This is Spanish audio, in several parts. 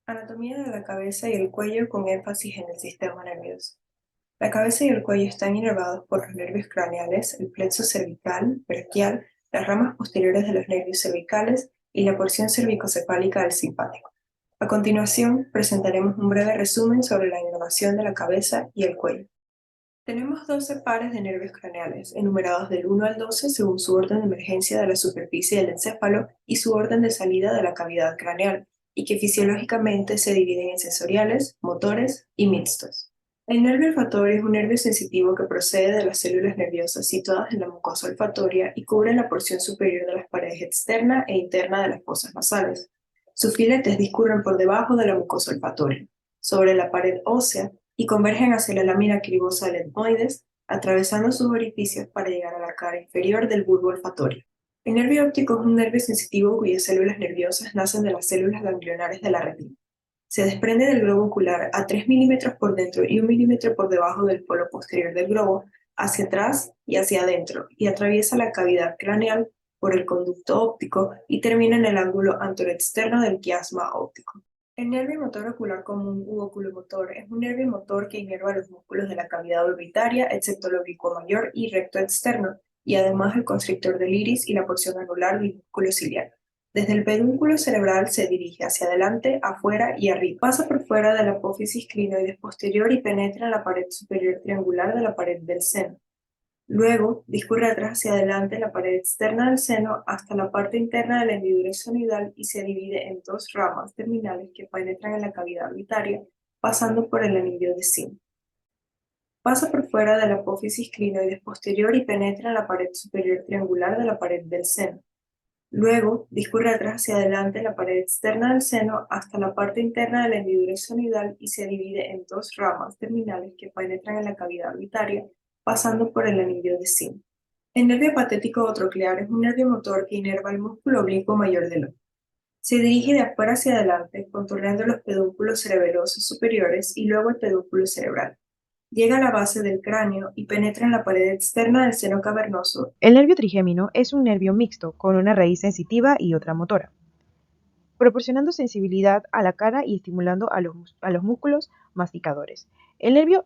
Anatomía de la cabeza y el cuello con énfasis en el sistema nervioso. La cabeza y el cuello están inervados por los nervios craneales, el plexo cervical, braquial, las ramas posteriores de los nervios cervicales y la porción cervicocefálica del simpático. A continuación, presentaremos un breve resumen sobre la inervación de la cabeza y el cuello. Tenemos 12 pares de nervios craneales, enumerados del 1 al 12 según su orden de emergencia de la superficie del encéfalo y su orden de salida de la cavidad craneal, y que fisiológicamente se dividen en sensoriales, motores y mixtos. El nervio olfatorio es un nervio sensitivo que procede de las células nerviosas situadas en la mucosa olfatoria y cubre la porción superior de las paredes externa e interna de las fosas nasales. Sus filetes discurren por debajo de la mucosa olfatoria, sobre la pared ósea y convergen hacia la lámina cribosa del etmoides, atravesando sus orificios para llegar a la cara inferior del bulbo olfatorio. El nervio óptico es un nervio sensitivo cuyas células nerviosas nacen de las células ganglionares de la retina. Se desprende del globo ocular a 3 milímetros por dentro y 1 milímetro por debajo del polo posterior del globo, hacia atrás y hacia adentro, y atraviesa la cavidad craneal por el conducto óptico y termina en el ángulo anteroexterno del quiasma óptico. El nervio motor ocular común u oculomotor es un nervio motor que inerva los músculos de la cavidad orbitaria, excepto el oblicuo mayor y recto externo, y además el constrictor del iris y la porción anular del músculo ciliar. Desde el pedúnculo cerebral se dirige hacia adelante, afuera y arriba. Pasa por fuera de la apófisis clinoides posterior y penetra en la pared superior triangular de la pared del seno. Luego, discurre atrás hacia adelante en la pared externa del seno hasta la parte interna de la hendidura senoidal y se divide en dos ramas terminales que penetran en la cavidad orbitaria, pasando por el anillo de Sim. Pasa por fuera de la apófisis clinoides posterior y penetra en la pared superior triangular de la pared del seno. Luego, discurre atrás hacia adelante en la pared externa del seno hasta la parte interna de la hendidura senoidal y se divide en dos ramas terminales que penetran en la cavidad orbitaria, pasando por el anillo de Sim. El nervio patético o troclear es un nervio motor que inerva el músculo oblicuo mayor del ojo. Se dirige de afuera hacia adelante, contorneando los pedúnculos cerebelosos superiores y luego el pedúnculo cerebral. Llega a la base del cráneo y penetra en la pared externa del seno cavernoso. El nervio trigémino es un nervio mixto con una raíz sensitiva y otra motora, proporcionando sensibilidad a la cara y estimulando a los músculos masticadores. El nervio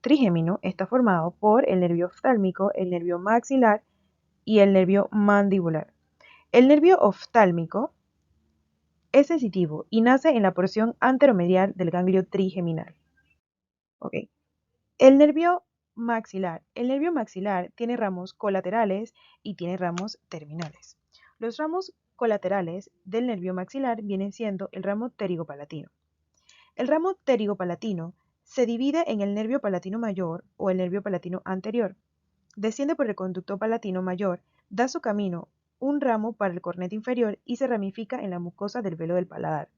trigémino está formado por el nervio oftálmico, el nervio maxilar y el nervio mandibular. El nervio oftálmico es sensitivo y nace en la porción anteromedial del ganglio trigeminal. Okay. El nervio maxilar. El nervio maxilar tiene ramos colaterales y tiene ramos terminales. Los ramos colaterales del nervio maxilar vienen siendo el ramo pterigopalatino. El ramo pterigopalatino se divide en el nervio palatino mayor o el nervio palatino anterior. Desciende por el conducto palatino mayor, da su camino un ramo para el cornete inferior y se ramifica en la mucosa del velo del paladar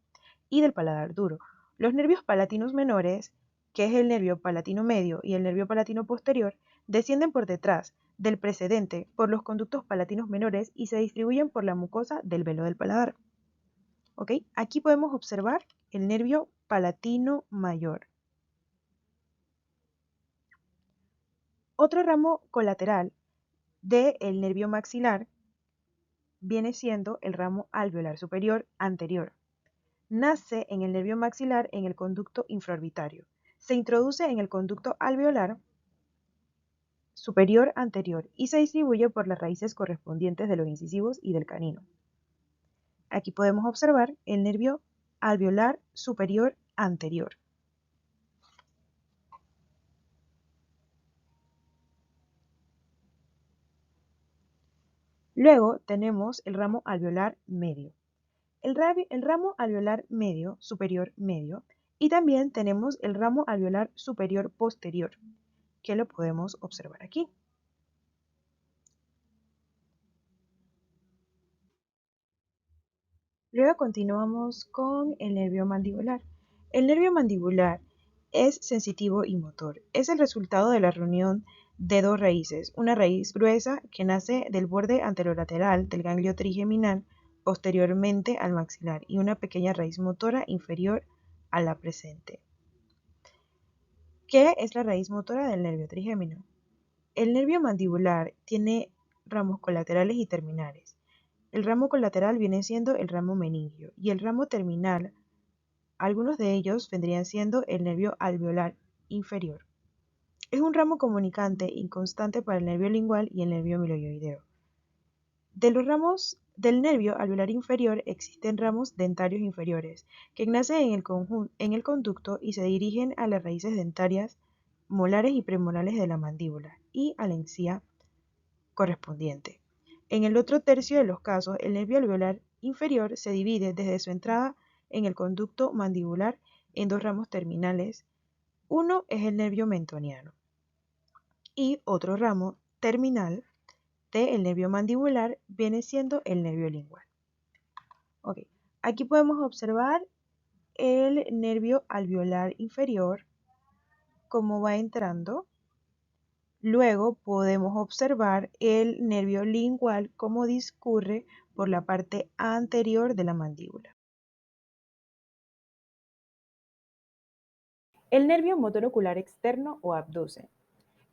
y del paladar duro. Los nervios palatinos menores, que es el nervio palatino medio y el nervio palatino posterior, descienden por detrás del precedente por los conductos palatinos menores y se distribuyen por la mucosa del velo del paladar. ¿Ok? Aquí podemos observar el nervio palatino mayor. Otro ramo colateral del nervio maxilar viene siendo el ramo alveolar superior anterior. Nace en el nervio maxilar en el conducto infraorbitario. Se introduce en el conducto alveolar superior anterior y se distribuye por las raíces correspondientes de los incisivos y del canino. Aquí podemos observar el nervio alveolar superior anterior. Luego tenemos el ramo alveolar medio. El ramo alveolar medio, superior medio, y también tenemos el ramo alveolar superior posterior, que lo podemos observar aquí. Luego continuamos con el nervio mandibular. El nervio mandibular es sensitivo y motor. Es el resultado de la reunión de dos raíces, una raíz gruesa que nace del borde anterolateral del ganglio trigeminal posteriormente al maxilar y una pequeña raíz motora inferior a la presente. ¿Qué es la raíz motora del nervio trigémino? El nervio mandibular tiene ramos colaterales y terminales. El ramo colateral viene siendo el ramo meningio y el ramo terminal Algunos de ellos vendrían siendo el nervio alveolar inferior. Es un ramo comunicante inconstante para el nervio lingual y el nervio miloioideo. De los ramos del nervio alveolar inferior existen ramos dentarios inferiores, que nacen en el conducto y se dirigen a las raíces dentarias molares y premolares de la mandíbula y a la encía correspondiente. En el otro tercio de los casos, el nervio alveolar inferior se divide desde su entrada en el conducto mandibular en dos ramos terminales. Uno es el nervio mentoniano y otro ramo terminal del nervio mandibular viene siendo el nervio lingual. Ok, aquí podemos observar el nervio alveolar inferior, cómo va entrando. Luego podemos observar el nervio lingual cómo discurre por la parte anterior de la mandíbula. El nervio motor ocular externo o abducen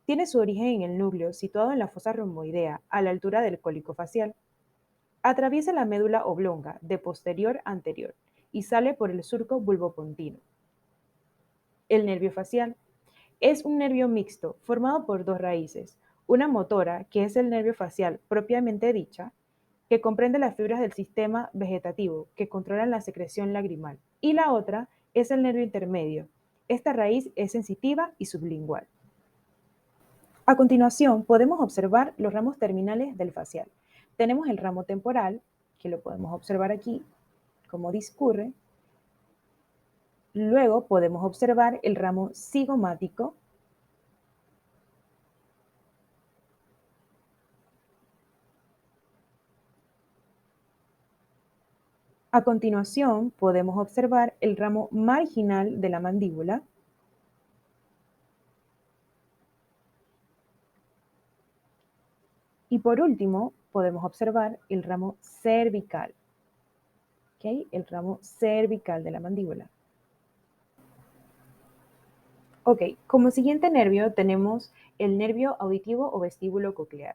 tiene su origen en el núcleo situado en la fosa romboidea a la altura del cólico facial. Atraviesa la médula oblonga de posterior a anterior y sale por el surco bulbopontino. El nervio facial es un nervio mixto formado por dos raíces, una motora, que es el nervio facial propiamente dicha, que comprende las fibras del sistema vegetativo que controlan la secreción lagrimal, y la otra es el nervio intermedio. Esta raíz es sensitiva y sublingual. A continuación, podemos observar los ramos terminales del facial. Tenemos el ramo temporal, que lo podemos observar aquí, cómo discurre. Luego podemos observar el ramo cigomático. A continuación, podemos observar el ramo marginal de la mandíbula. Y por último, podemos observar el ramo cervical. ¿Okay? El ramo cervical de la mandíbula. Ok, como siguiente nervio tenemos el nervio auditivo o vestíbulo coclear.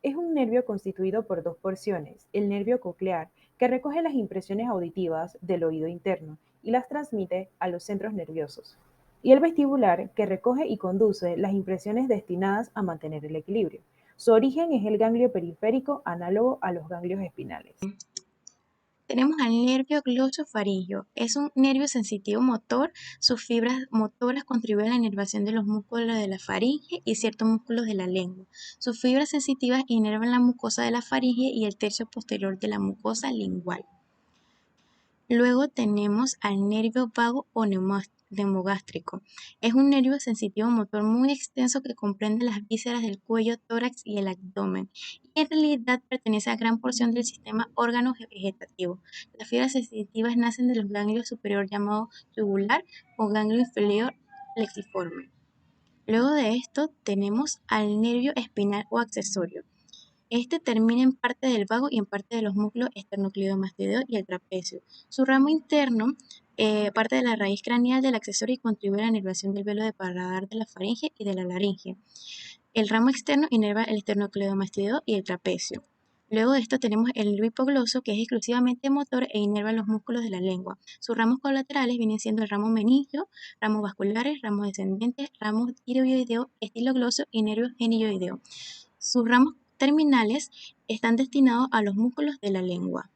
Es un nervio constituido por dos porciones, el nervio coclear, que recoge las impresiones auditivas del oído interno y las transmite a los centros nerviosos, y el vestibular, que recoge y conduce las impresiones destinadas a mantener el equilibrio. Su origen es el ganglio periférico análogo a los ganglios espinales. Tenemos al nervio glosofaríngeo. Es un nervio sensitivo motor. Sus fibras motoras contribuyen a la inervación de los músculos de la faringe y ciertos músculos de la lengua. Sus fibras sensitivas inervan la mucosa de la faringe y el tercio posterior de la mucosa lingual. Luego tenemos al nervio vago o neumogástrico. Es un nervio sensitivo motor muy extenso que comprende las vísceras del cuello, tórax y el abdomen. Y en realidad pertenece a gran porción del sistema órgano vegetativo. Las fibras sensitivas nacen de los ganglios superior llamado yugular o ganglio inferior plexiforme. Luego de esto tenemos al nervio espinal o accesorio. Este termina en parte del vago y en parte de los músculos esternocleidomastoideo y el trapecio. Su ramo interno parte de la raíz craneal del accesorio y contribuye a la inervación del velo de paladar de la faringe y de la laringe. El ramo externo inerva el esternocleidomastoideo y el trapecio. Luego de esto tenemos el nervio hipogloso, que es exclusivamente motor e inerva los músculos de la lengua. Sus ramos colaterales vienen siendo el ramo meningio, ramos vasculares, ramos descendentes, ramos tiroideo, estilogloso y nervio genioideo. Sus ramos terminales están destinados a los músculos de la lengua.